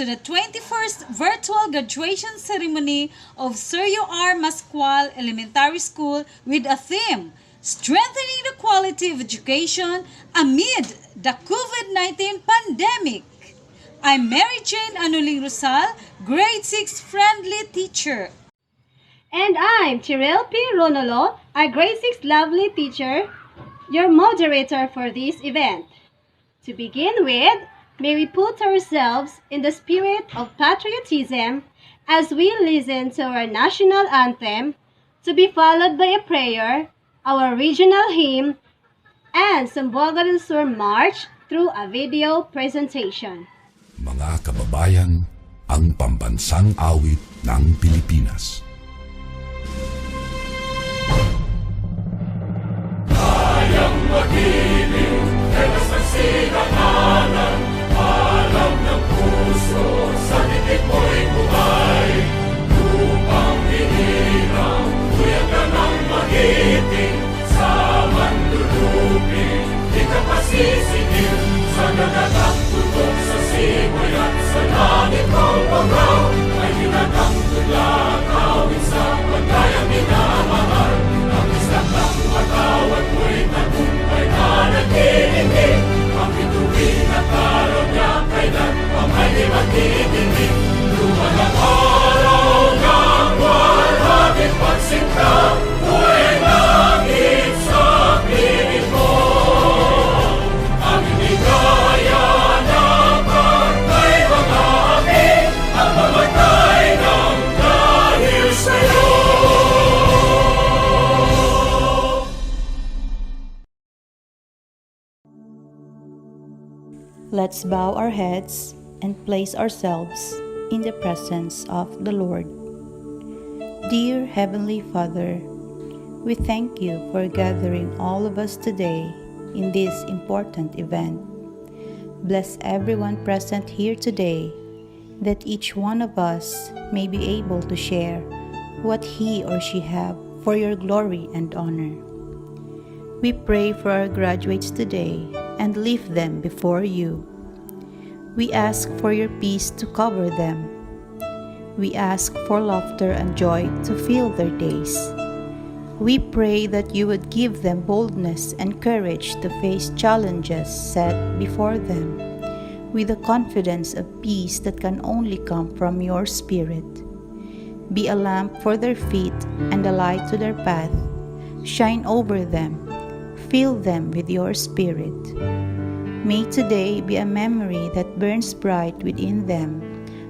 to the 21st virtual graduation ceremony of Sergio Mascual Elementary School with a theme, Strengthening the Quality of Education Amid the COVID-19 Pandemic. I'm Mary Jane Anuling Rosal, Grade 6 Friendly Teacher. And I'm Tirel P. Ronolo, a Grade 6 Lovely Teacher, your moderator for this event. To begin with, may we put ourselves in the spirit of patriotism as we listen to our national anthem, to be followed by a prayer, our regional hymn, and Sambuanga del Sur March through a video presentation. Mga kababayan, ang pambansang awit ng Pilipinas. Kayang magiliw, helas ng sinagalan, alam ng puso, sa titik mo'y buhay. Lupang hinirang, kuya ka ng magiting, sa manlulupin, di ka pasisingil, sa nagagang tutok sa simoy at sa langit mong pangaw, ay hinatang tulad, awit sa pagkayang minamahal, ang isang ng matawad mo'y tagumpay na naghihingi, ang bituin at araw niya kailan pa may di magtitingin. Luman ang araw ng walhagin pagsinta, buhay langit sa piling mo. Ang inigaya na pagkay mga api, ang mamatay ng dahil sa'yo. Let's bow our heads and place ourselves in the presence of the Lord. Dear Heavenly Father, we thank you for gathering all of us today in this important event. Bless everyone present here today, that each one of us may be able to share what he or she have for your glory and honor. We pray for our graduates today and lift them before you. We ask for your peace to cover them. We ask for laughter and joy to fill their days. We pray that you would give them boldness and courage to face challenges set before them, with the confidence of peace that can only come from your Spirit. Be a lamp for their feet and a light to their path. Shine over them. Fill them with your Spirit. May today be a memory that burns bright within them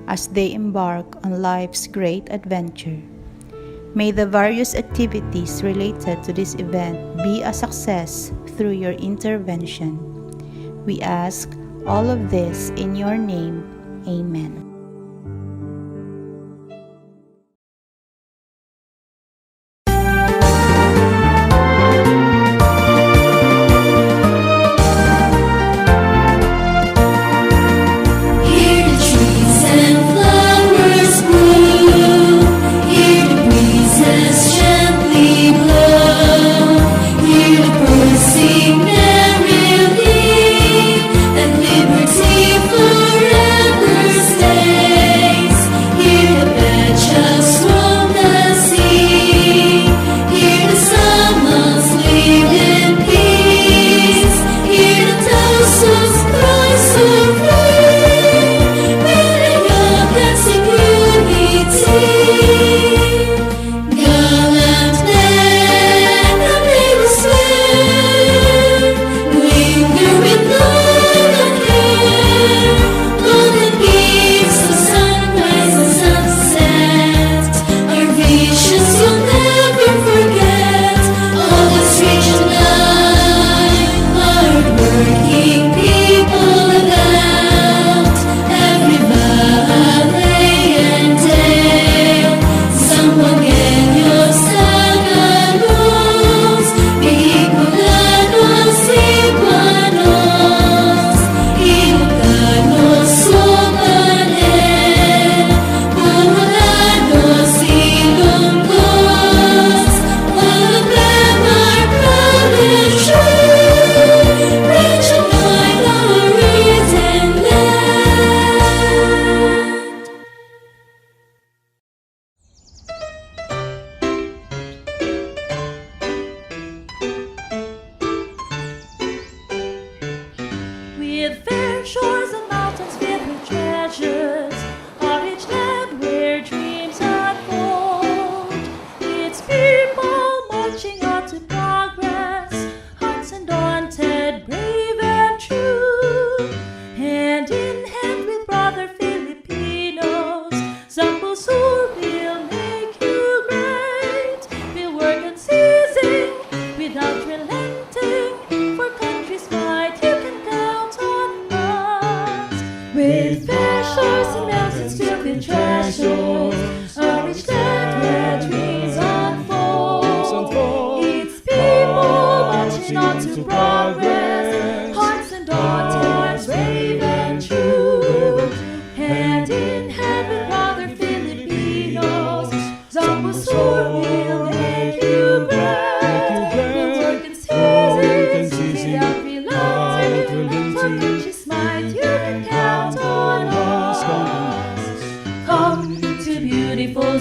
as they embark on life's great adventure. May the various activities related to this event be a success through your intervention. We ask all of this in your name. Amen. Forever stay.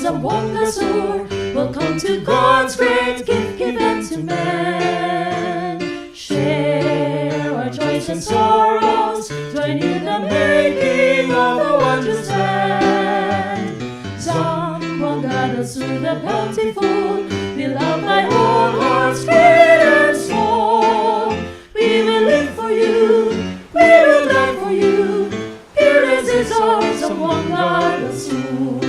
ang buong gasur. Welcome to God's great gift given to man. Share our joys and sorrows, join in the making of a wondrous land. Some will guide us through the bountiful, beloved by all hearts great and small. We will live for you, we will die for you. Fearless is ours among the soul.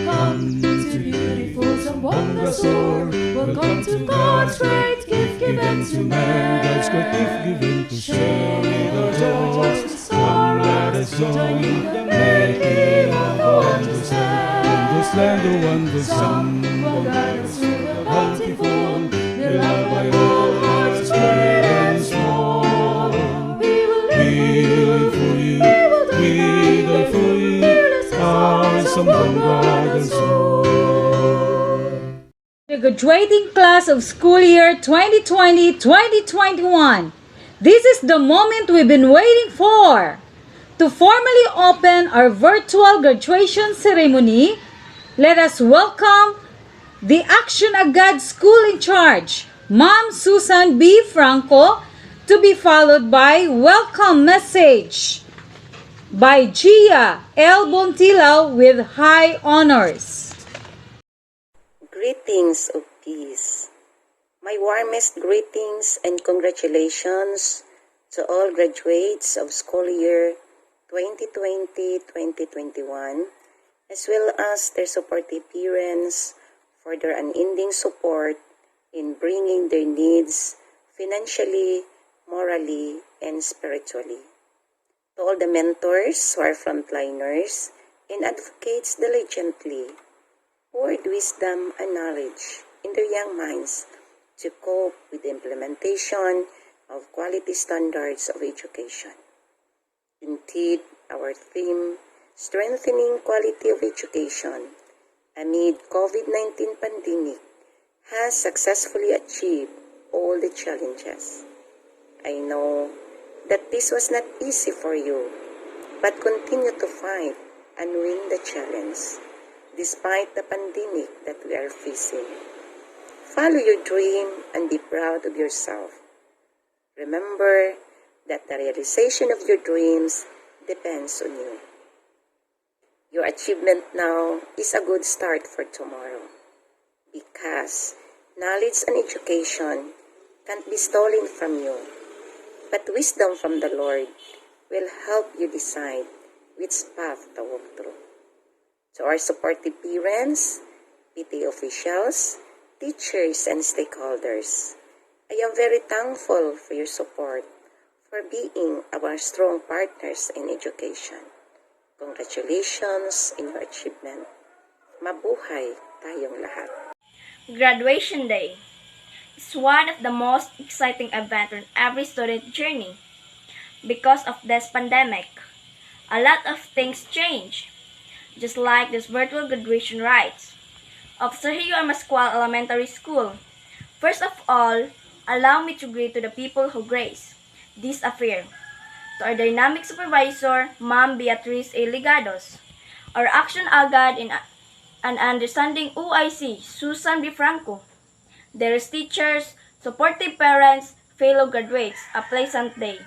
Come to beautiful Zamboanga Soar. Welcome to God's great gift given to man. God's great gift given to share Share our joys and sorrows, join in the making of a wondrous in this land of wonders. Some will guide us through the bountiful, beloved by all hearts great and small. We will live for you, we die for you, our Zamboanga Soar. The graduating class of school year 2020-2021. This is the moment we've been waiting for. To formally open our virtual graduation ceremony, let us welcome the Action Agad School in Charge, Ma'am Susan B. Franco, to be followed by welcome message by Gia L. Bontilao with high honors. Greetings of peace. My warmest greetings and congratulations to all graduates of school year 2020-2021, as well as their supportive parents for their unending support in bringing their needs financially, morally, and spiritually. To all the mentors who are frontliners and advocates diligently, poured wisdom and knowledge in their young minds to cope with the implementation of quality standards of education. Indeed, our theme, Strengthening Quality of Education amid COVID-19 pandemic, has successfully achieved all the challenges. I know that this was not easy for you, but continue to fight and win the challenge, despite the pandemic that we are facing. Follow your dream and be proud of yourself. Remember that the realization of your dreams depends on you. Your achievement now is a good start for tomorrow, because knowledge and education can't be stolen from you, but wisdom from the Lord will help you decide which path to walk through. To our supportive parents, PTA officials, teachers, and stakeholders, I am very thankful for your support, for being our strong partners in education. Congratulations in your achievement. Mabuhay tayong lahat. Graduation Day is one of the most exciting events on every student journey. Because of this pandemic, a lot of things change, just like this virtual graduation rites of Sergio Mascual Elementary School. First of all, allow me to greet to the people who grace this affair. To our dynamic supervisor, Ma'am Beatriz A. Ligados, our action agad in an understanding OIC, Susan B. Franco, their teachers, supportive parents, fellow graduates, a pleasant day.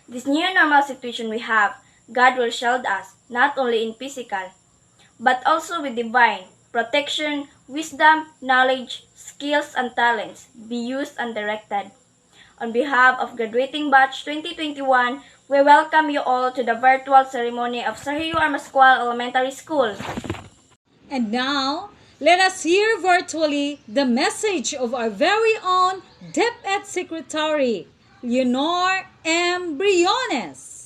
This new normal situation we have, God will shield us, not only in physical, but also with divine protection, wisdom, knowledge, skills, and talents be used and directed. On behalf of graduating batch 2021, we welcome you all to the virtual ceremony of Sergio Mascual Elementary School. And now, let us hear virtually the message of our very own DepEd Secretary, Leonor M. Briones.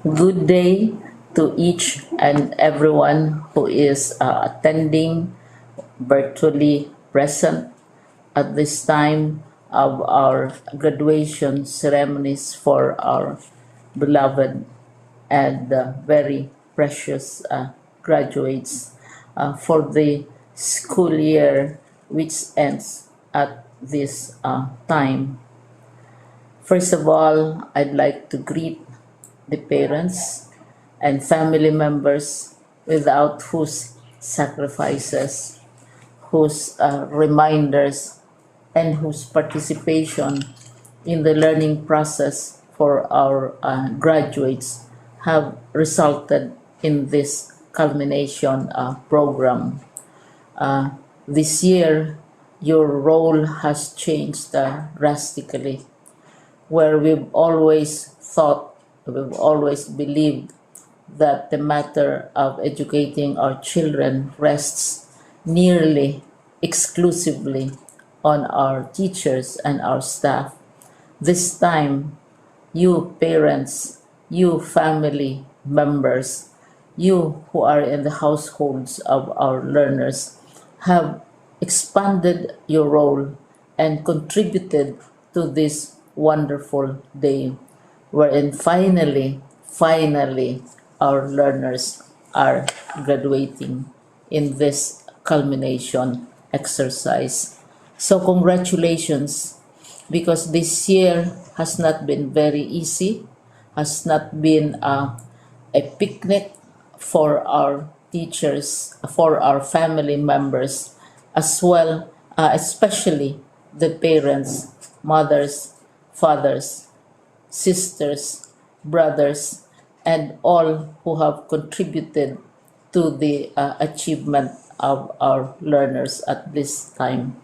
Good day to each and everyone who is attending virtually present at this time of our graduation ceremonies for our beloved and very precious graduates for the school year which ends at this time. First of all, I'd like to greet the parents and family members without whose sacrifices, whose reminders, and whose participation in the learning process for our graduates have resulted in this culmination program. This year, your role has changed drastically, where we've always thought, we've always believed that the matter of educating our children rests nearly exclusively on our teachers and our staff. This time, you parents, you family members, you who are in the households of our learners have expanded your role and contributed to this wonderful day wherein finally, our learners are graduating in this culmination exercise. So congratulations, because this year has not been very easy, has not been a picnic for our teachers, for our family members, as well, especially the parents, mothers, fathers, sisters, brothers, and all who have contributed to the achievement of our learners at this time.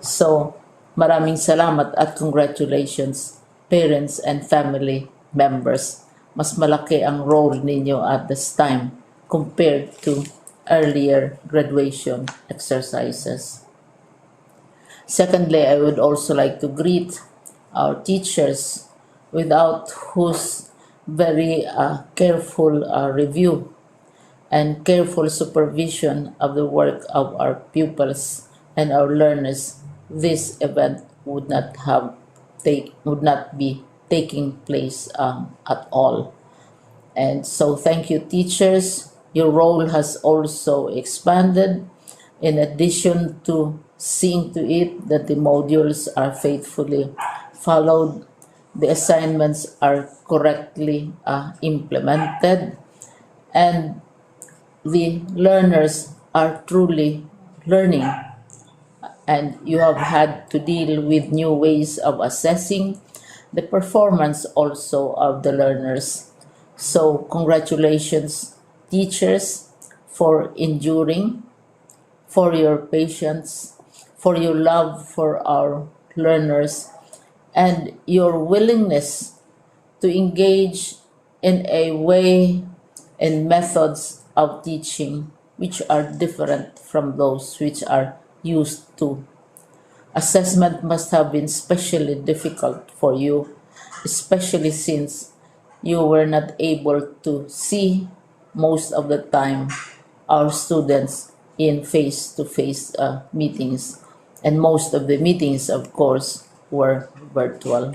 So, maraming salamat at congratulations, parents and family members. Mas malaki ang role ninyo at this time compared to earlier graduation exercises. Secondly, I would also like to greet our teachers, without whose very careful review and careful supervision of the work of our pupils and our learners, this event would not be taking place at all. And so thank you, teachers. Your role has also expanded, in addition to seeing to it that the modules are faithfully followed, the assignments are correctly implemented, and the learners are truly learning. And you have had to deal with new ways of assessing the performance also of the learners. So congratulations, teachers, for enduring, for your patience, for your love for our learners, and your willingness to engage in a way and methods of teaching which are different from those which are used to. Assessment must have been especially difficult for you, especially since you were not able to see most of the time our students in face-to-face meetings, and most of the meetings, of course, were virtual.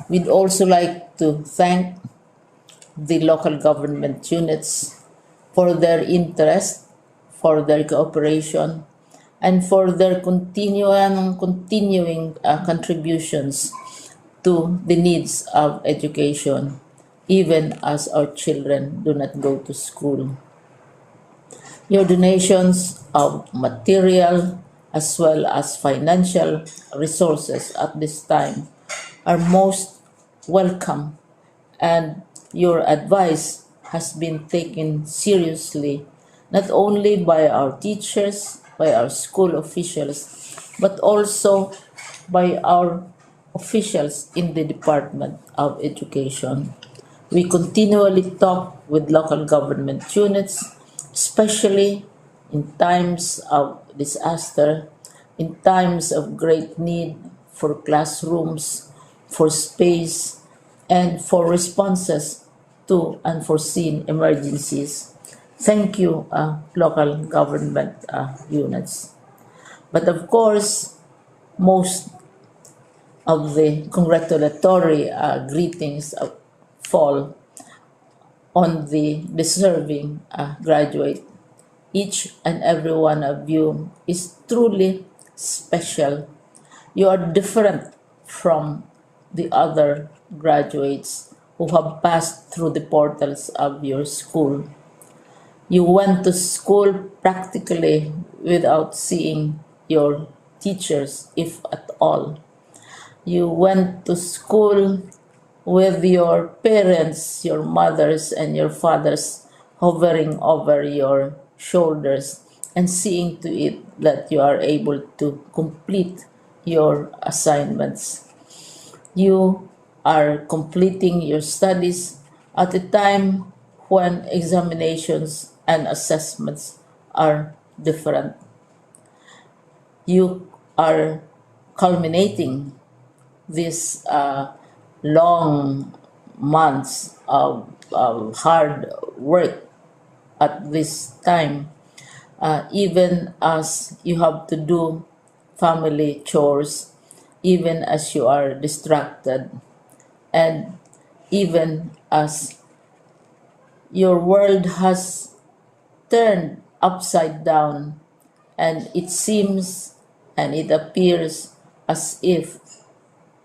We'd also like to thank the local government units for their interest, for their cooperation, and for their continuing contributions to the needs of education, even as our children do not go to school. Your donations of material as well as financial resources at this time are most welcome, and your advice has been taken seriously not only by our teachers, by our school officials, but also by our officials in the Department of Education. We continually talk with local government units, especially in times of disaster, in times of great need for classrooms, for space, and for responses to unforeseen emergencies. Thank you, local government units. But of course, most of the congratulatory greetings fall on the deserving graduate. Each and every one of you is truly special. You are different from the other graduates who have passed through the portals of your school. You went to school practically without seeing your teachers, if at all. You went to school with your parents, your mothers, and your fathers hovering over your shoulders and seeing to it that you are able to complete your assignments. You are completing your studies at a time when examinations and assessments are different. You are culminating these long months of hard work at this time, even as you have to do family chores, even as you are distracted, and even as your world has turned upside down, and it seems and it appears as if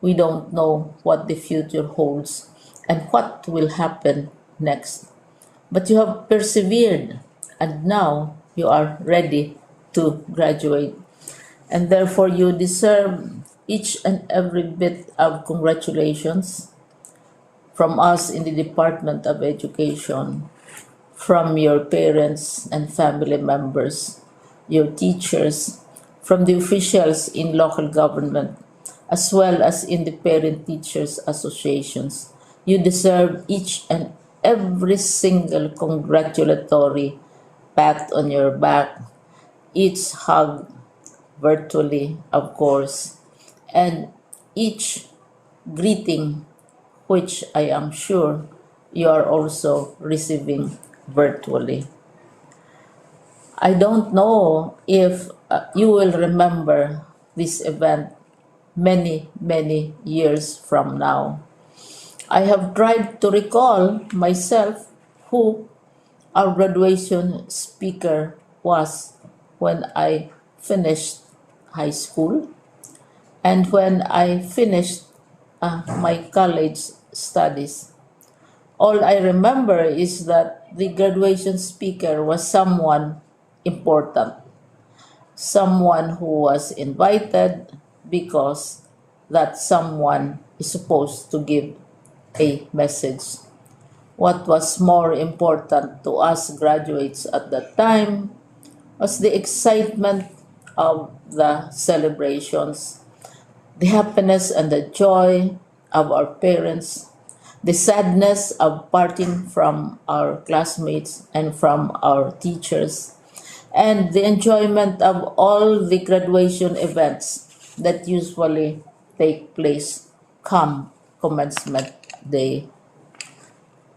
we don't know what the future holds and what will happen next. But you have persevered, and now you are ready to graduate. And therefore, you deserve each and every bit of congratulations from us in the Department of Education, from your parents and family members, your teachers, from the officials in local government, as well as in the parent teachers associations. You deserve each and every single congratulatory pat on your back, each hug virtually, of course, and each greeting, which I am sure you are also receiving virtually. I don't know if you will remember this event many, many years from now. I have tried to recall myself who our graduation speaker was when I finished high school and when I finished my college studies. All I remember is that the graduation speaker was someone important, someone who was invited because that someone is supposed to give a message. What was more important to us graduates at that time was the excitement of the celebrations, the happiness and the joy of our parents, the sadness of parting from our classmates and from our teachers, and the enjoyment of all the graduation events that usually take place come commencement day.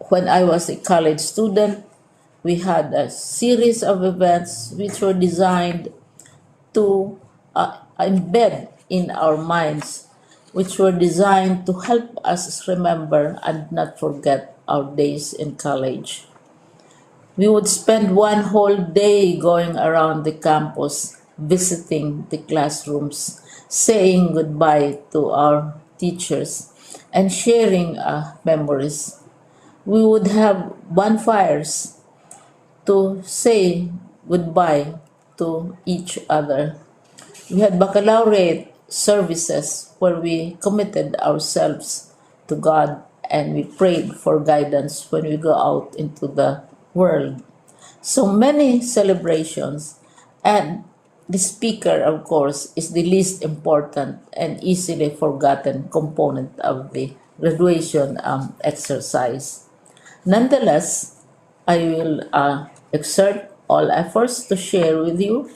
When I was a college student, we had a series of events which were designed to embed in our minds, which were designed to help us remember and not forget our days in college. We would spend one whole day going around the campus, visiting the classrooms, saying goodbye to our teachers, and sharing memories. We would have bonfires to say goodbye to each other. We had baccalaureate services where we committed ourselves to God and we prayed for guidance when we go out into the world. So many celebrations, and the speaker, of course, is the least important and easily forgotten component of the graduation exercise. Nonetheless, I will exert all efforts to share with you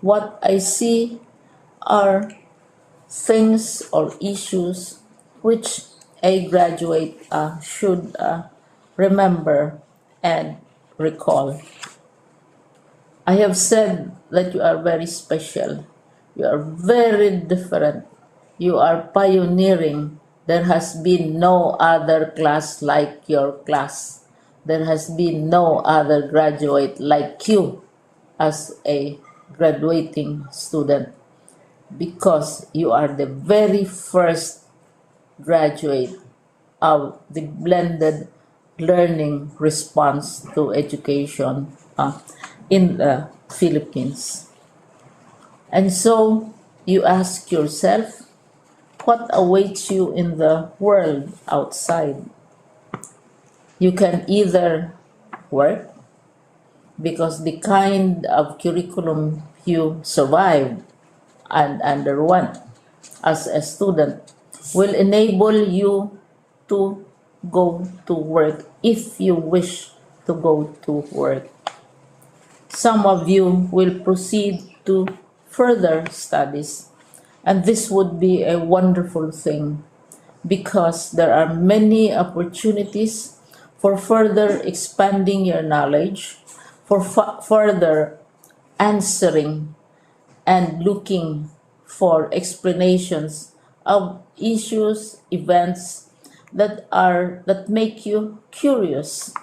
what I see are things or issues which a graduate should remember and recall. I have said that you are very special. You are very different. You are pioneering. There has been no other class like your class. there has been no other graduate like you as a graduating student, because you are the very first graduate of the blended learning response to education in the Philippines. And so you ask yourself, what awaits you in the world outside? You can either work, because the kind of curriculum you survived and underwent as a student will enable you to go to work if you wish to go to work. Some of you will proceed to further studies, and this would be a wonderful thing, because there are many opportunities for further expanding your knowledge, for further answering and looking for explanations of issues, events that make you curious,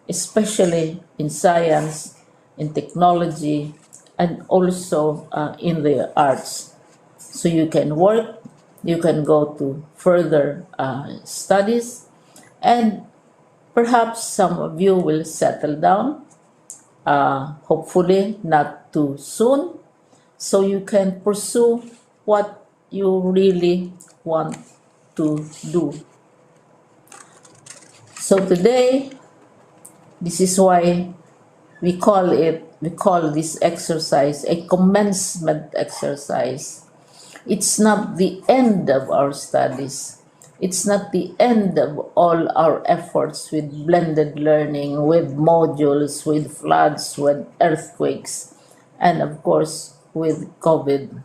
especially in science, in technology, and also in the arts. So you can work, you can go to further studies, and perhaps some of you will settle down, hopefully not too soon, so you can pursue what you really want to do. So today, this is why we call this exercise a commencement exercise. It's not the end of our studies. It's not the end of all our efforts with blended learning, with modules, with floods, with earthquakes, and of course with COVID.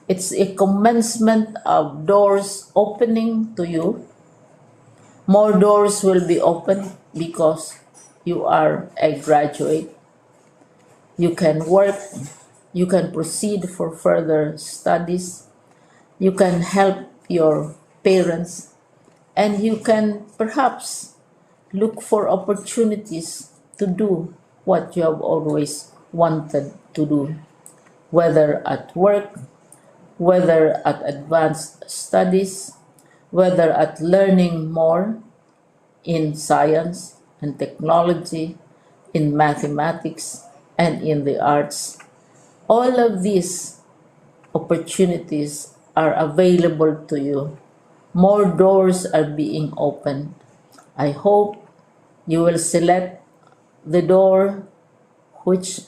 It's a commencement of doors opening to you. More doors will be opened because you are a graduate. You can work, you can proceed for further studies, you can help your parents, and you can perhaps look for opportunities to do what you have always wanted to do, whether at work, whether at advanced studies, whether at learning more in science and technology, in mathematics, and in the arts. All of these opportunities are available to you. More doors are being opened. I hope you will select the door which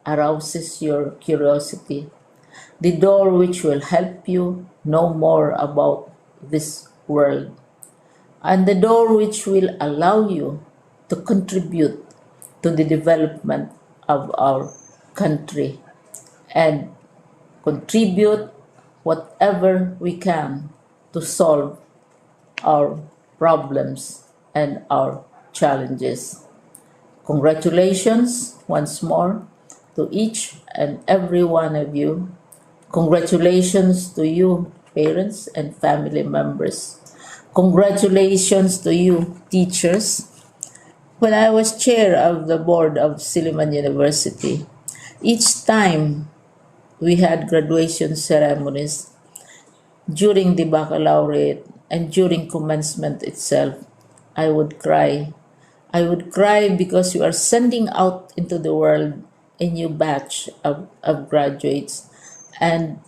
arouses your curiosity, the door which will help you know more about this world, and the door which will allow you to contribute to the development of our country and contribute whatever we can to solve our problems and our challenges. Congratulations once more to each and every one of you. Congratulations to you, parents and family members. Congratulations to you, teachers. When I was chair of the board of Silliman University, each time we had graduation ceremonies, during the baccalaureate and during commencement itself, I would cry. I would cry because you are sending out into the world a new batch of graduates, and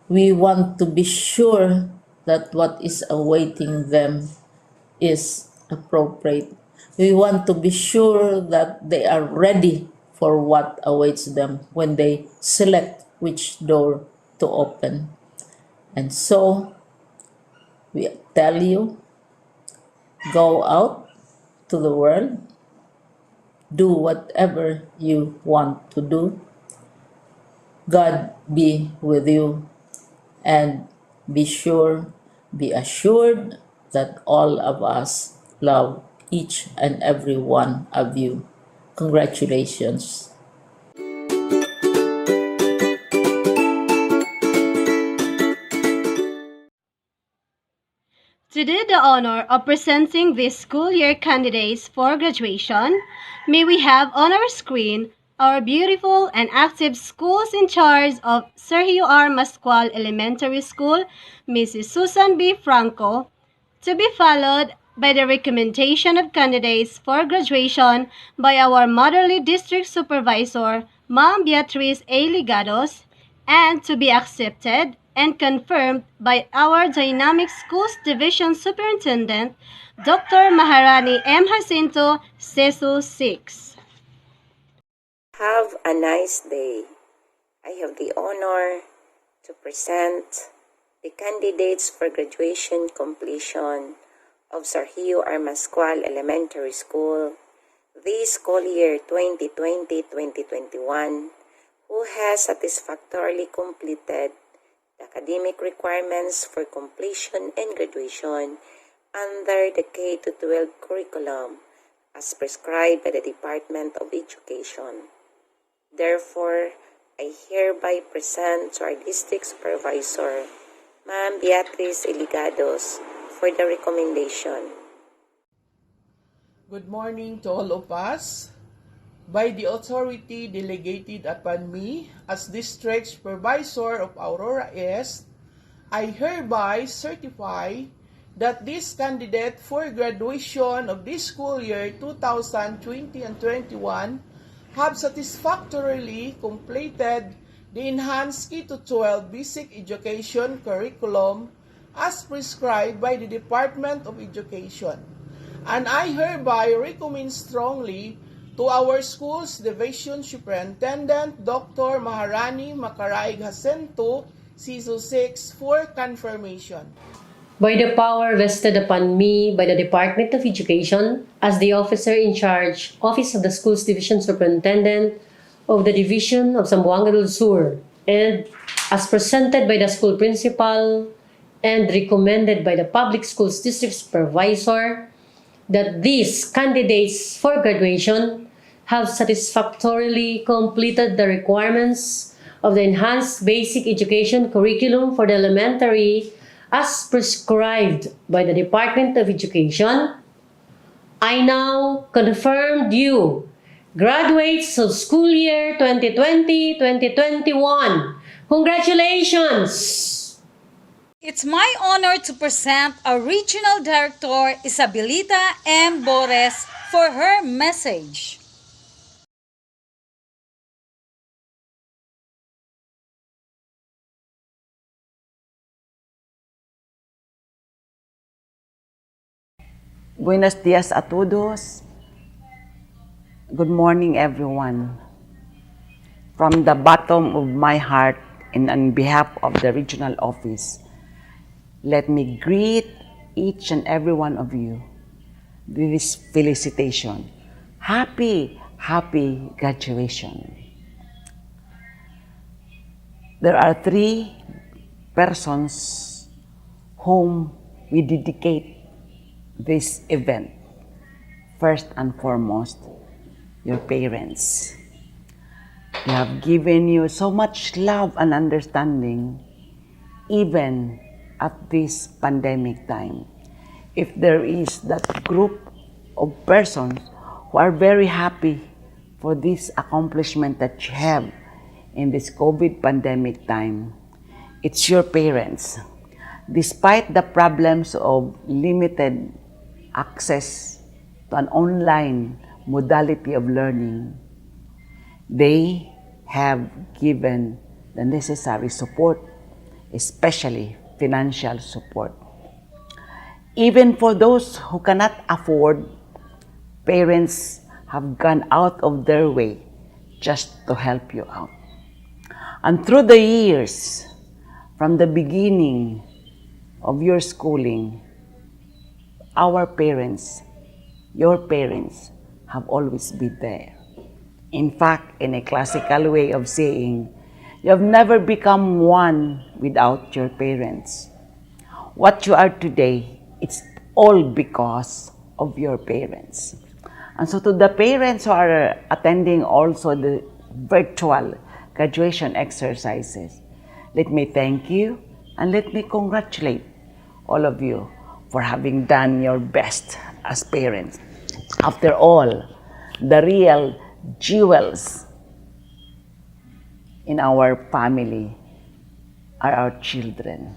we want to be sure that what is awaiting them is appropriate. We want to be sure that they are ready for what awaits them when they select which door to open. And so we tell you, go out to the world, do whatever you want to do. God be with you, and be assured that all of us love each and every one of you. Congratulations. To do the honor of presenting these school year candidates for graduation, may we have on our screen our beautiful and active schools in charge of Sergio R. Mascual Elementary School, Mrs. Susan B. Franco, to be followed by the recommendation of candidates for graduation by our Motherly District Supervisor, Ma'am Beatriz A. Ligados, and to be accepted and confirmed by our Dynamic Schools Division Superintendent, Dr. Maharani M. Jacinto, CESU 6. Have a nice day. I have the honor to present the candidates for graduation completion of Sergio R. Mascual Elementary School this school year 2020-2021 who has satisfactorily completed the academic requirements for completion and graduation under the K-12 curriculum as prescribed by the Department of Education. Therefore, I hereby present to our District Supervisor, Ma'am Beatriz Iligados, for the recommendation. Good morning to all of us. By the authority delegated upon me as District Supervisor of Aurora East, I hereby certify that this candidate for graduation of this school year 2020 and 21 have satisfactorily completed the enhanced K-12 basic education curriculum as prescribed by the Department of Education. And I hereby recommend strongly to our school's Division Superintendent, Dr. Maharani Makaraig Jacinto, CESU 6, for confirmation. By the power vested upon me by the Department of Education as the officer in charge, Office of the Schools Division Superintendent of the Division of Zamboanga del Sur, and as presented by the school principal and recommended by the Public Schools District Supervisor, that these candidates for graduation have satisfactorily completed the requirements of the enhanced basic education curriculum for the elementary as prescribed by the Department of Education. I now confirm you, graduates of school year 2020-2021. Congratulations! It's my honor to present our Regional Director, Isabelita M. Bores, for her message. Buenos dias a todos. Good morning, everyone. From the bottom of my heart and on behalf of the regional office, let me greet each and every one of you with this felicitation. Happy graduation. There are 3 persons whom we dedicate this event. First and foremost, your parents. They have given you so much love and understanding even at this pandemic time. If there is that group of persons who are very happy for this accomplishment that you have in this COVID pandemic time, it's your parents. Despite the problems of limited access to an online modality of learning, they have given the necessary support, especially financial support. Even for those who cannot afford, parents have gone out of their way just to help you out. And through the years, from the beginning of your schooling, our parents, your parents, have always been there. In fact, in a classical way of saying, you have never become one without your parents. What you are today, it's all because of your parents. And so to the parents who are attending also the virtual graduation exercises, let me thank you and let me congratulate all of you for having done your best as parents. After all, the real jewels in our family are our children.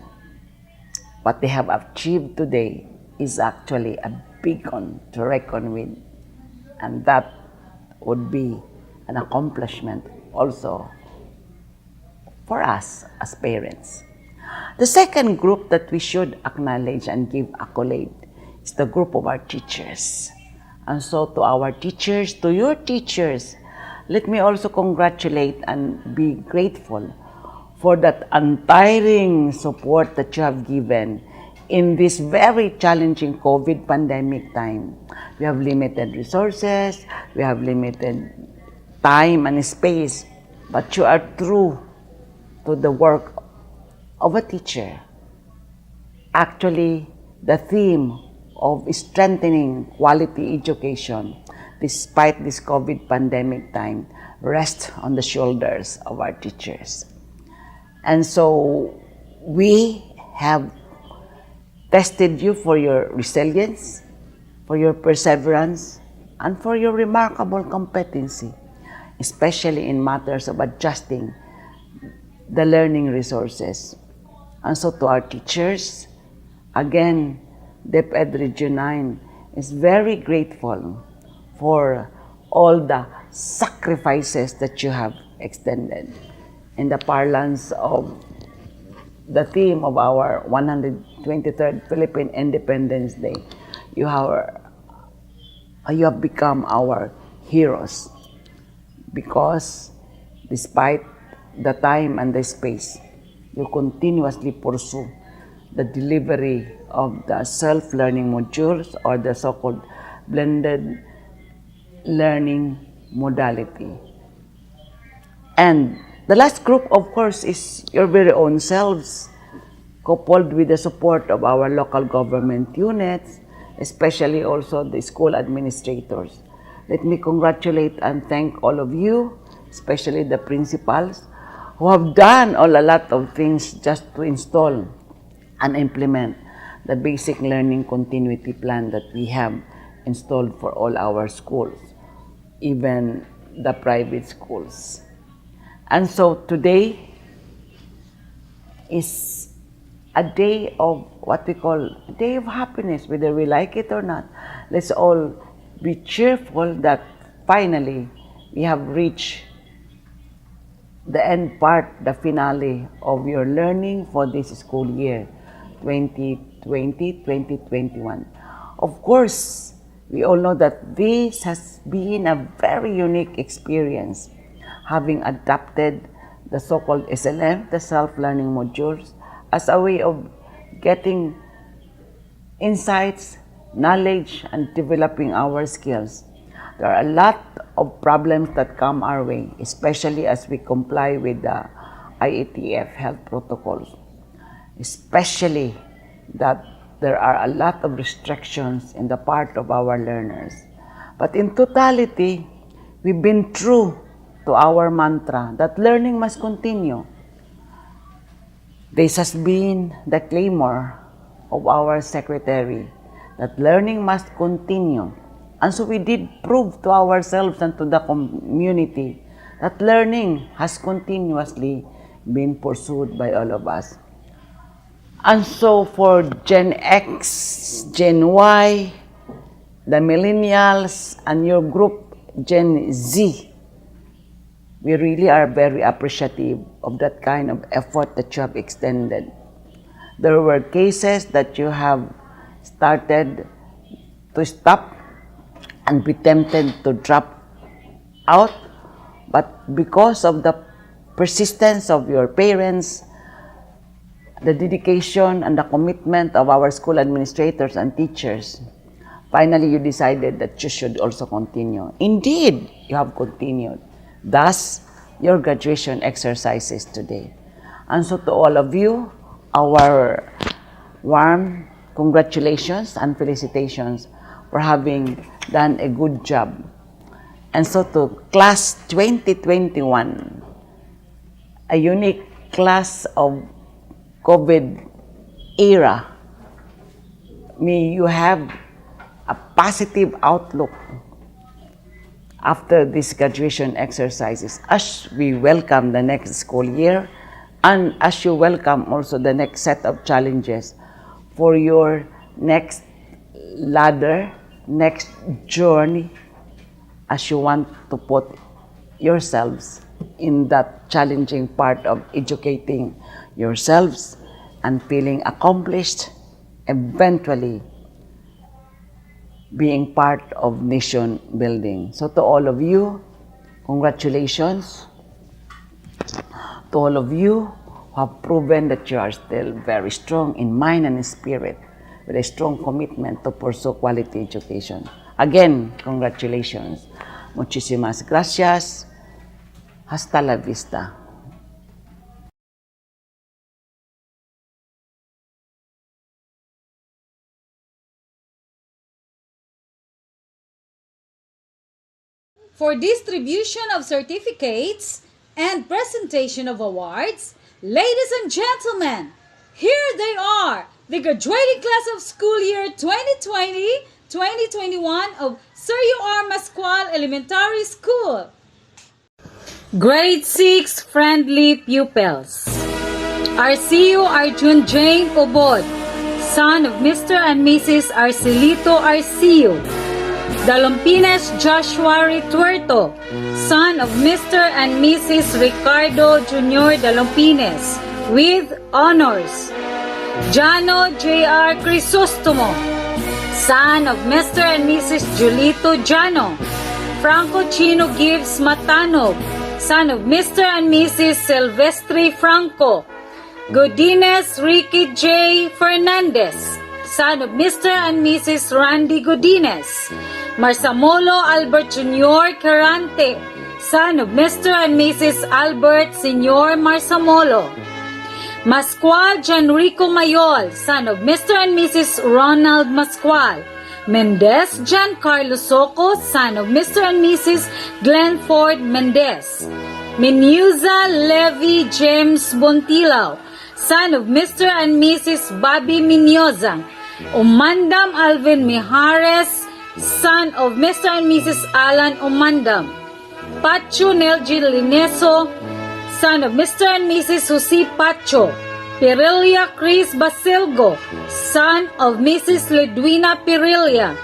What they have achieved today is actually a beacon to reckon with, and that would be an accomplishment also for us as parents. The second group that we should acknowledge and give accolade is the group of our teachers. And so to our teachers, to your teachers, let me also congratulate and be grateful for that untiring support that you have given in this very challenging COVID pandemic time. We have limited resources, we have limited time and space, but you are true to the work of a teacher. Actually, the theme of strengthening quality education despite this COVID pandemic time rests on the shoulders of our teachers. And so we have tested you for your resilience, for your perseverance, and for your remarkable competency, especially in matters of adjusting the learning resources. And so to our teachers, again, DepEd Region 9 is very grateful for all the sacrifices that you have extended. In the parlance of the theme of our 123rd Philippine Independence Day, you have become our heroes because despite the time and the space, you continuously pursue the delivery of the self-learning modules or the so-called blended learning modality. And the last group, of course, is your very own selves, coupled with the support of our local government units, especially also the school administrators. Let me congratulate and thank all of you, especially the principals, who have done a lot of things just to install and implement the basic learning continuity plan that we have installed for all our schools, even the private schools. And so today is a day of what we call a day of happiness, whether we like it or not. Let's all be cheerful that finally we have reached the end part, the finale of your learning for this school year, 2020-2021. Of course, we all know that this has been a very unique experience, having adapted the so-called SLM, the self-learning modules, as a way of getting insights, knowledge, and developing our skills. There are a lot of problems that come our way, especially as we comply with the IATF health protocols, especially that there are a lot of restrictions in the part of our learners. But in totality, we've been true to our mantra that learning must continue. This has been the clamor of our secretary, that learning must continue. And so we did prove to ourselves and to the community that learning has continuously been pursued by all of us. And so for Gen X, Gen Y, the millennials, and your group, Gen Z, we really are very appreciative of that kind of effort that you have extended. There were cases that you have started to stop and be tempted to drop out, but because of the persistence of your parents, the dedication and the commitment of our school administrators and teachers, finally you decided that you should also continue. Indeed, you have continued. Thus, your graduation exercises today. And so to all of you, our warm congratulations and felicitations for having done a good job. And so to class 2021, a unique class of COVID era, may you have a positive outlook after these graduation exercises as we welcome the next school year and as you welcome also the next set of challenges for your next ladder, next journey as you want to put yourselves in that challenging part of educating yourselves and feeling accomplished, eventually being part of nation building. So to all of you, congratulations. To all of you who have proven that you are still very strong in mind and in spirit with a strong commitment to pursue quality education. Again, congratulations. Muchísimas gracias. Hasta la vista. For distribution of certificates and presentation of awards, ladies and gentlemen, here they are, the graduating class of school year 2020-2021 of Sergio R. Mascual Elementary School. Grade 6 friendly pupils. Arcio Arjun Jane Obod, son of Mr. and Mrs. Arcelito Arcio. Dalompines Joshua Rituerto, son of Mr. and Mrs. Ricardo Jr. Dalompines, with honors. Jano J.R. Crisostomo, son of Mr. and Mrs. Julito Jano. Franco Chino Gibbs Matano, son of Mr. and Mrs. Silvestre Franco. Godinez Ricky J. Fernandez, son of Mr. and Mrs. Randy Godinez. Marsamolo Albert Jr. Carante, son of Mr. and Mrs. Albert Sr. Marsamolo. Mascual Janrico Mayol, son of Mr. and Mrs. Ronald Mascual. Mendez Giancarlo Soco, son of Mr. and Mrs. Glenford Mendez. Menuza Levi James Bontilao, son of Mr. and Mrs. Bobby Minyoza. Umandam Alvin Mijares, son of Mr. and Mrs. Alan Umandam. Pacho Nelgil Lineso, son of Mr. and Mrs. Jose Pacho. Perilia Chris Basilgo, son of Mrs. Ledwina Perilia.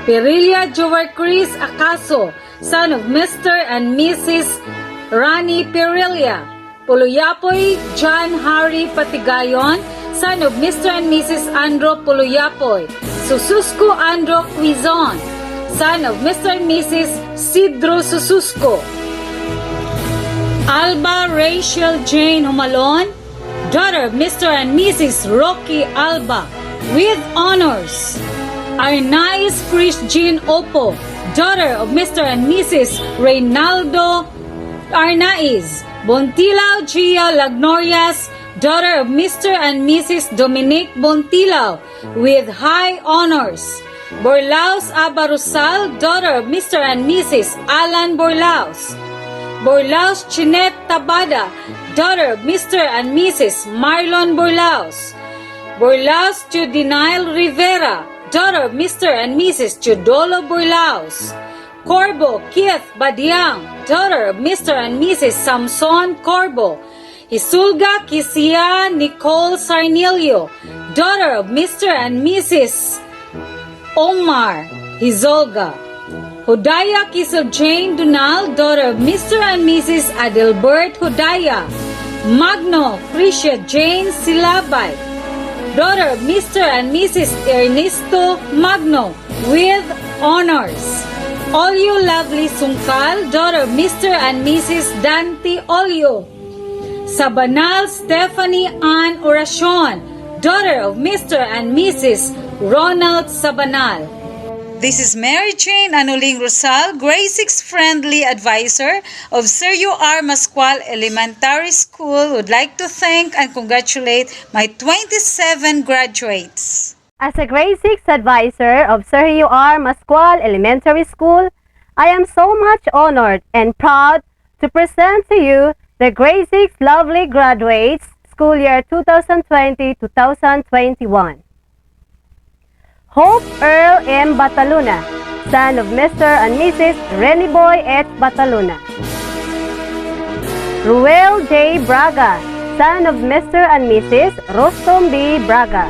Perilia Jover Chris Acaso, son of Mr. and Mrs. Rani Perilia. Puluyapoy John Harry Patigayon, son of Mr. and Mrs. Andro Puluyapoy. Sususco Andro Quizon, son of Mr. and Mrs. Sidro Sususco. Alba Rachel Jane Humalon, daughter of Mr. and Mrs. Rocky Alba, with honors. Arnaiz Frisch Jean Opo, daughter of Mr. and Mrs. Reynaldo Arnaiz. Bontilao Gia Lagnorias, daughter of Mr. and Mrs. Dominic Bontilao, with high honors. Borlaus Abarusal, daughter of Mr. and Mrs. Alan Borlaus. Borlaus Chinette Tabada, daughter of Mr. and Mrs. Marlon Borlaus. Borlaus Judinail Rivera, daughter of Mr. and Mrs. Judolo Borlaus. Corbo Keith Badiang, daughter of Mr. and Mrs. Samson Corbo. Isulga Kisia Nicole Sarnilio, daughter of Mr. and Mrs. Omar Hizolga. Hudaya Kisel Jane Dunal, daughter of Mr. and Mrs. Adelbert Hudaya. Magno Fricia Jane Silabay, daughter of Mr. and Mrs. Ernesto Magno, with honors. Olio Lovely Sungkal, daughter of Mr. and Mrs. Dante Olio. Sabanal Stephanie Ann Oracion, daughter of Mr. and Mrs. Ronald Sabanal. This is Mary Jane Anuling Rosal, Grade 6 Friendly Advisor of Sergio R. Mascual Elementary School, would like to thank and congratulate my 27 graduates. As a grade 6 advisor of Sergio R. Mascual Elementary School, I am so much honored and proud to present to you the grade 6 lovely graduates, school year 2020-2021. Hope Earl M. Bataluna, son of Mr. and Mrs. Reniboy H. Bataluna. Ruel J. Braga, son of Mr. and Mrs. Rostom B. Braga.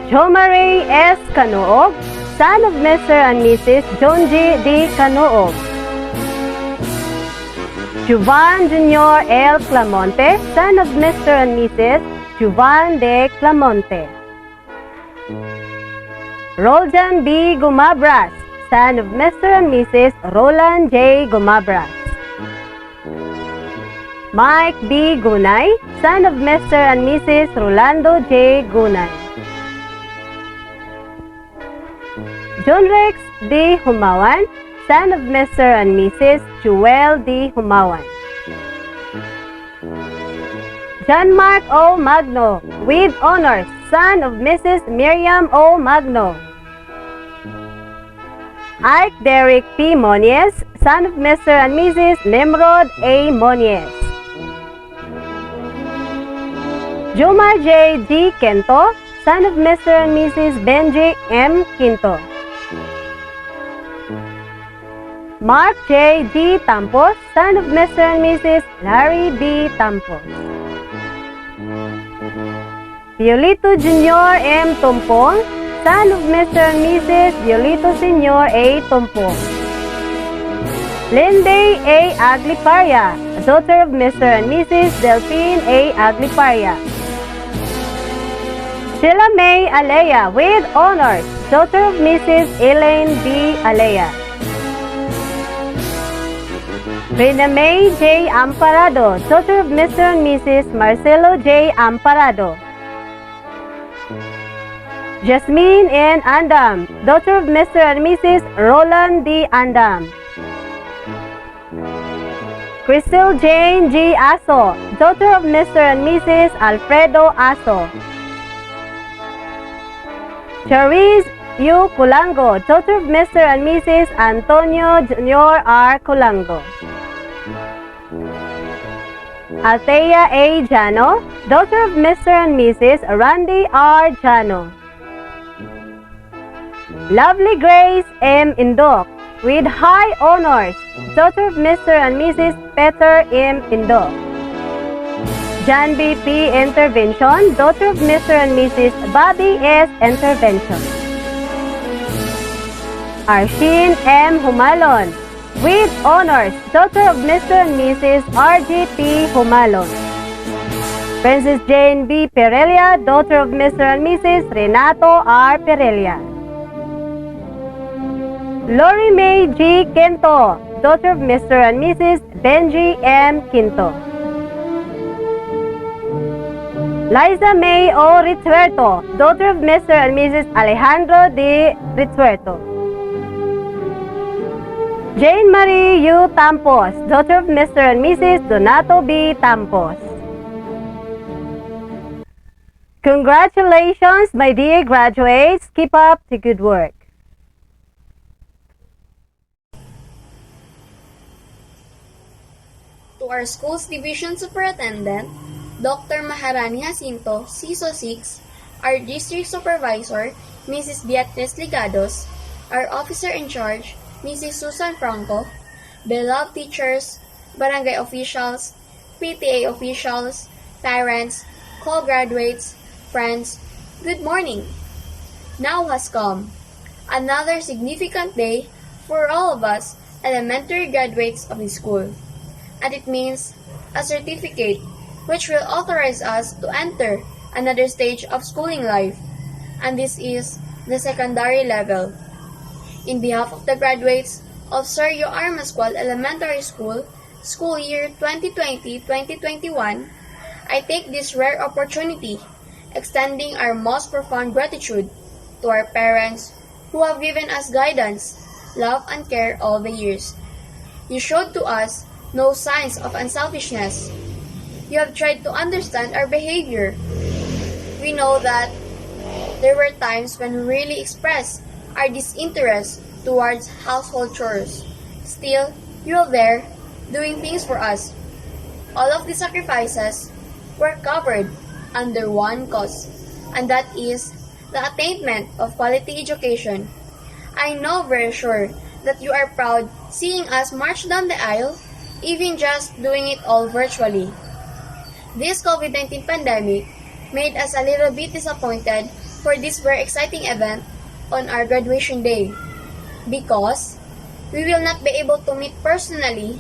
Jomare S. Canuog, son of Mr. and Mrs. John G. D. Canuog. Juvan Jr. L. Clamonte, son of Mr. and Mrs. Juvan de Clamonte. Roldan B. Gumabras, son of Mr. and Mrs. Roland J. Gumabras. Mike B. Gunay, son of Mr. and Mrs. Rolando J. Gunay. John Rex D. Humawan, son of Mr. and Mrs. Joel D. Humawan. John Mark O. Magno, with honors, son of Mrs. Miriam O. Magno. Ike Derek P. Monies, son of Mr. and Mrs. Nimrod A. Monies. Jomar J. D. Kento, son of Mr. and Mrs. Benji M. Quinto. Mark J. D. Tampos, son of Mr. and Mrs. Larry B. Tampos. Violito Jr. M. Tompong, son of Mr. and Mrs. Violito Sr. A. Tompong. Linday A. Agliparia, daughter of Mr. and Mrs. Delphine A. Agliparia. Sheila May Alea, with honors, daughter of Mrs. Elaine B. Alea. Rina May J. Amparado, daughter of Mr. and Mrs. Marcelo J. Amparado. Jasmine N. Andam, daughter of Mr. and Mrs. Roland D. Andam. Crystal Jane G. Aso, daughter of Mr. and Mrs. Alfredo Aso. Charisse U. Culango, daughter of Mr. and Mrs. Antonio Jr. R. Culango. Althea A. Jano, daughter of Mr. and Mrs. Randy R. Jano. Lovely Grace M. Indok, with high honors, daughter of Mr. and Mrs. Peter M. Indok. John B. P. Intervention, daughter of Mr. and Mrs. Bobby S. Intervention. Arshin M. Humalon, with honors, daughter of Mr. and Mrs. R.G.P. Humalon. Princess Jane B. Perelia, daughter of Mr. and Mrs. Renato R. Perelia. Lori May G. Quinto, daughter of Mr. and Mrs. Benji M. Quinto. Liza May O. Rituerto, daughter of Mr. and Mrs. Alejandro D. Rituerto. Jane Marie U. Tampos, daughter of Mr. and Mrs. Donato B. Tampos. Congratulations, my dear graduates. Keep up the good work. To our school's division superintendent, Dr. Maharani Jacinto, CISO 6, our district supervisor, Mrs. Beatriz Ligados, our officer in charge, Mrs. Susan Franco, beloved teachers, barangay officials, PTA officials, parents, co-graduates, friends, good morning. Now has come another significant day for all of us elementary graduates of the school. And it means a certificate which will authorize us to enter another stage of schooling life, and this is the secondary level. In behalf of the graduates of Sergio R. Mascual Elementary School, school year 2020-2021, I take this rare opportunity extending our most profound gratitude to our parents who have given us guidance, love, and care all the years. You showed to us no signs of unselfishness. You have tried to understand our behavior. We know that there were times when we really expressed our disinterest towards household chores. Still, you are there doing things for us. All of the sacrifices were covered under one cause, and that is the attainment of quality education. I know very sure that you are proud seeing us march down the aisle, even just doing it all virtually. This COVID-19 pandemic made us a little bit disappointed for this very exciting event on our graduation day because we will not be able to meet personally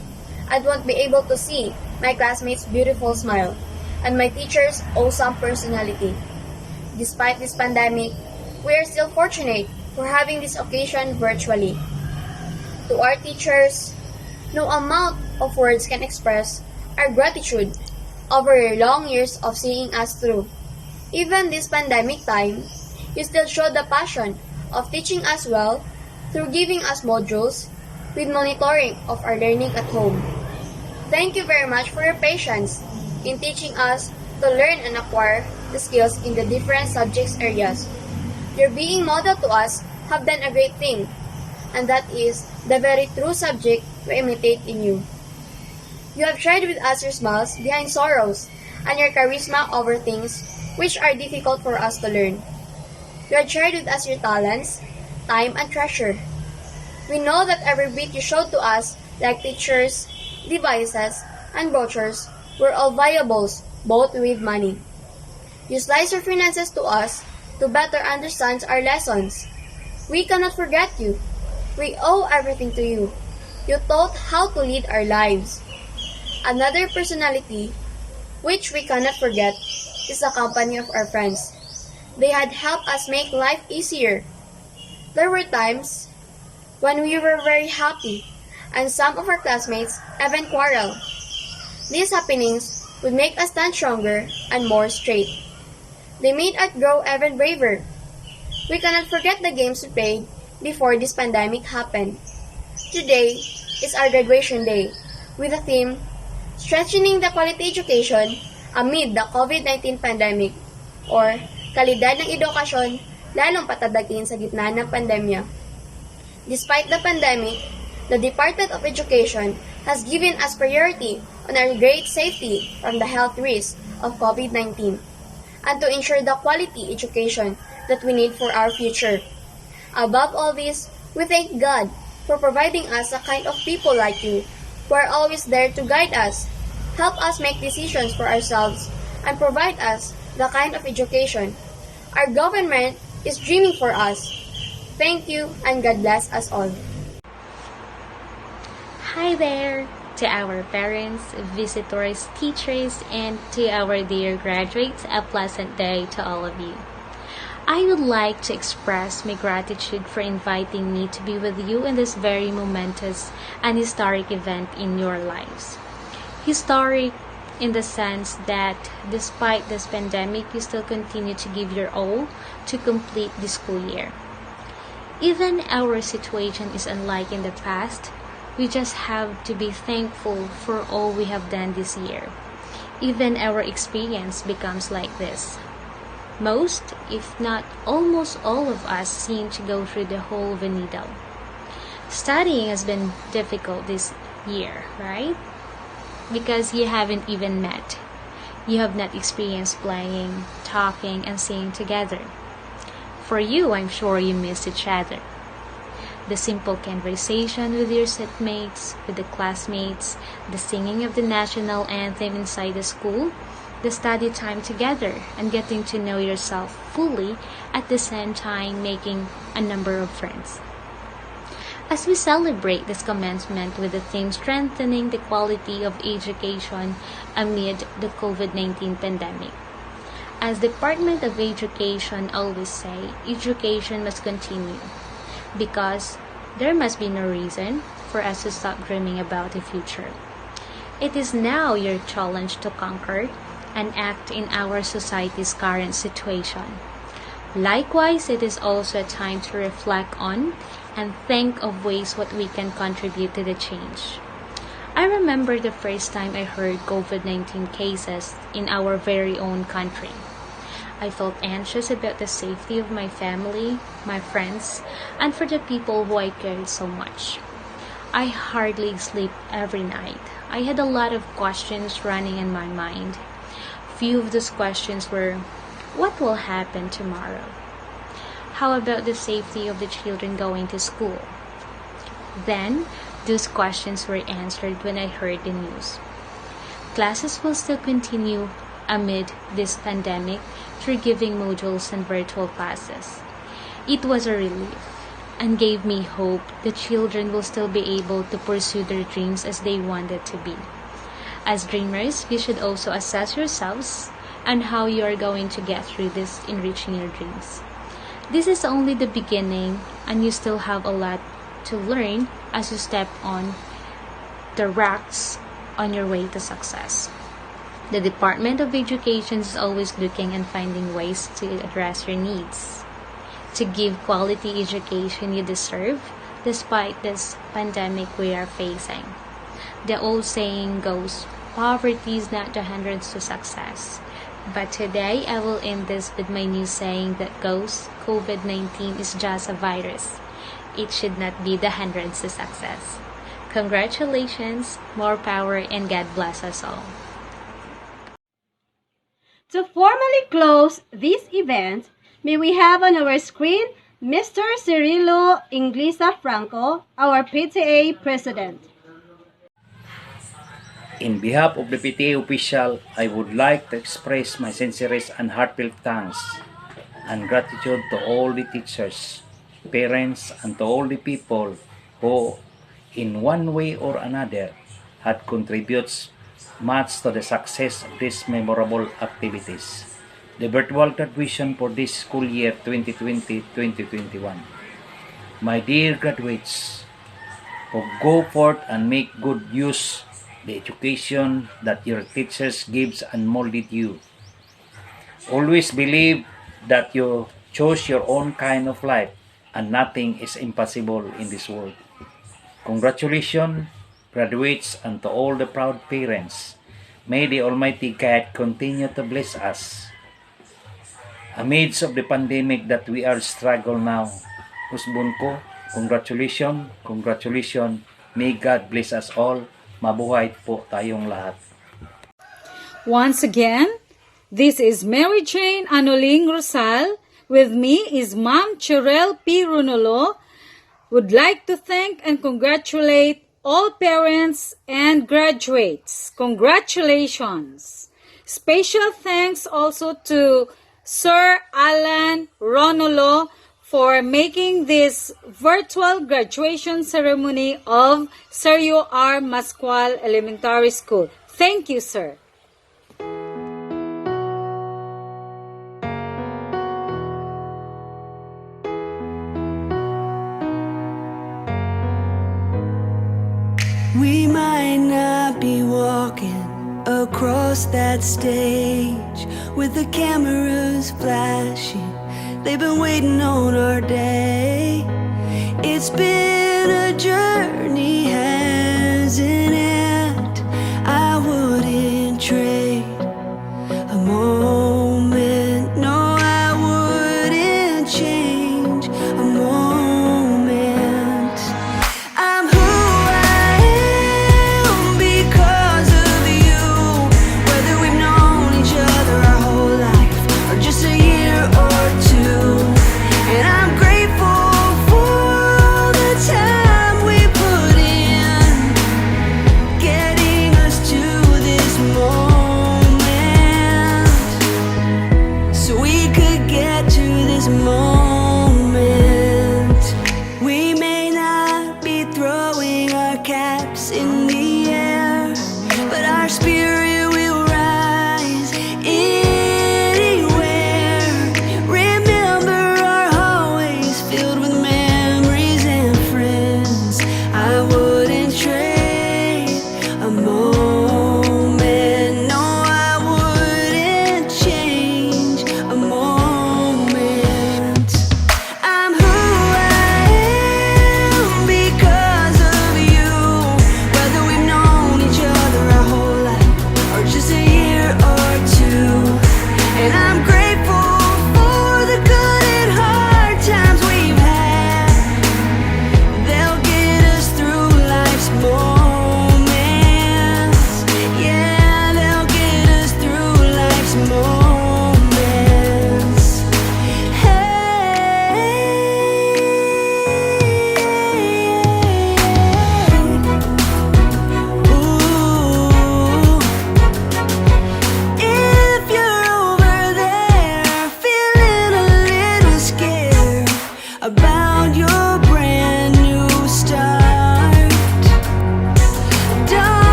and won't be able to see my classmates' beautiful smile and my teachers' awesome personality. Despite this pandemic, we are still fortunate for having this occasion virtually. To our teachers, no amount of words can express our gratitude over your long years of seeing us through. Even this pandemic time, you still show the passion of teaching us well through giving us modules with monitoring of our learning at home. Thank you very much for your patience in teaching us to learn and acquire the skills in the different subjects areas. Your being model to us have done a great thing, and that is the very true subject we imitate in you. You have shared with us your smiles behind sorrows and your charisma over things which are difficult for us to learn. You have shared with us your talents, time, and treasure. We know that every bit you showed to us, like teachers, devices, and brochures, were all valuables, both with money. You slice your finances to us to better understand our lessons. We cannot forget you. We owe everything to you. You taught how to lead our lives. Another personality, which we cannot forget, is the company of our friends. They had helped us make life easier. There were times when we were very happy, and some of our classmates even quarreled. These happenings would make us stand stronger and more straight. They made us grow even braver. We cannot forget the games we played before this pandemic happened. Today is our graduation day with the theme Strengthening the Quality Education Amid the COVID-19 Pandemic or Kalidad ng Edukasyon lalong patadagin sa gitna ng pandemya. Despite the pandemic, the Department of Education has given us priority on our great safety from the health risks of COVID-19 and to ensure the quality education that we need for our future. Above all this, we thank God for providing us a kind of people like you who are always there to guide us, help us make decisions for ourselves, and provide us the kind of education our government is dreaming for us. Thank you and God bless us all. Hi there to our parents, visitors, teachers, and to our dear graduates. A pleasant day to all of you. I would like to express my gratitude for inviting me to be with you in this very momentous and historic event in your lives. Historic in the sense that despite this pandemic, you still continue to give your all to complete the school year. Even our situation is unlike in the past, we just have to be thankful for all we have done this year. Even our experience becomes like this. Most, if not almost all of us seem to go through the hole of a needle. Studying has been difficult this year, right? Because you haven't even met. You have not experienced playing, talking, and singing together. For you, I'm sure you miss each other. The simple conversation with your seatmates, with the classmates, the singing of the national anthem inside the school, the study time together, and getting to know yourself fully at the same time making a number of friends. As we celebrate this commencement with the theme Strengthening the Quality of Education amid the COVID-19 pandemic. As Department of Education always say, education must continue because there must be no reason for us to stop dreaming about the future. It is now your challenge to conquer and act in our society's current situation. Likewise, it is also a time to reflect on and think of ways what we can contribute to the change. I remember the first time I heard COVID-19 cases in our very own country. I felt anxious about the safety of my family, my friends, and for the people who I cared so much. I hardly sleep every night. I had a lot of questions running in my mind. Few of those questions were, What will happen tomorrow? How about the safety of the children going to school? Then, those questions were answered when I heard the news. Classes will still continue amid this pandemic through giving modules and virtual classes. It was a relief and gave me hope that children will still be able to pursue their dreams as they wanted to be. As dreamers, you should also assess yourselves and how you are going to get through this in reaching your dreams. This is only the beginning, and you still have a lot to learn as you step on the rocks on your way to success. The Department of Education is always looking and finding ways to address your needs, to give quality education you deserve despite this pandemic we are facing. The old saying goes, poverty is not the hindrance to success. But today, I will end this with my new saying that goes, COVID-19 is just a virus. It should not be the hindrance to success. Congratulations, more power, and God bless us all. To formally close this event, may we have on our screen Mr. Cirilo Inglisa Franco, our PTA President. In behalf of the PTA official, I would like to express my sincerest and heartfelt thanks and gratitude to all the teachers, parents, and to all the people who, in one way or another, had contributed much to the success of these memorable activities. The virtual graduation for this school year 2020-2021. My dear graduates, who go forth and make good use the education that your teachers gives and molded you. Always believe that you chose your own kind of life and nothing is impossible in this world. Congratulations, graduates, and to all the proud parents. May the Almighty God continue to bless us. Amidst of the pandemic that we are struggling now, husband ko, congratulations, congratulations. May God bless us all. Mabuhay po tayong lahat. Once again, this is Mary Jane Anoling Rosal. With me is Ma'am Cherelle P. Runolo. Would like to thank and congratulate all parents and graduates. Congratulations! Special thanks also to Sir Alan Ronolo for making this virtual graduation ceremony of Sergio R. Mascual Elementary School. Thank you, sir. We might not be walking across that stage with the cameras flashing. They've been waiting on our day. It's been a journey, hasn't it? I wouldn't trade a moment. No, I wouldn't change a moment. I'm who I am because of you. Whether we've known each other our whole life or just a year or two. And I'm grateful for the time we put in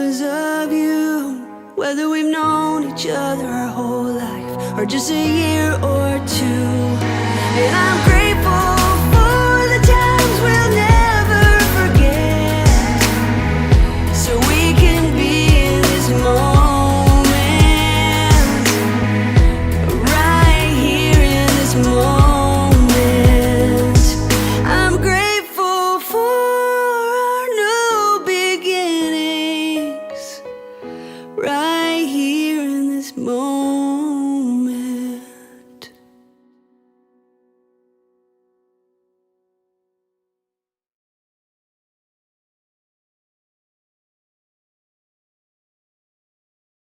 because of you. Whether we've known each other our whole life or just a year or two. And I'm grateful for the times we'll never forget, so we can be in this moment, right here in this moment. I'm grateful for our new beginnings, right here in this moment.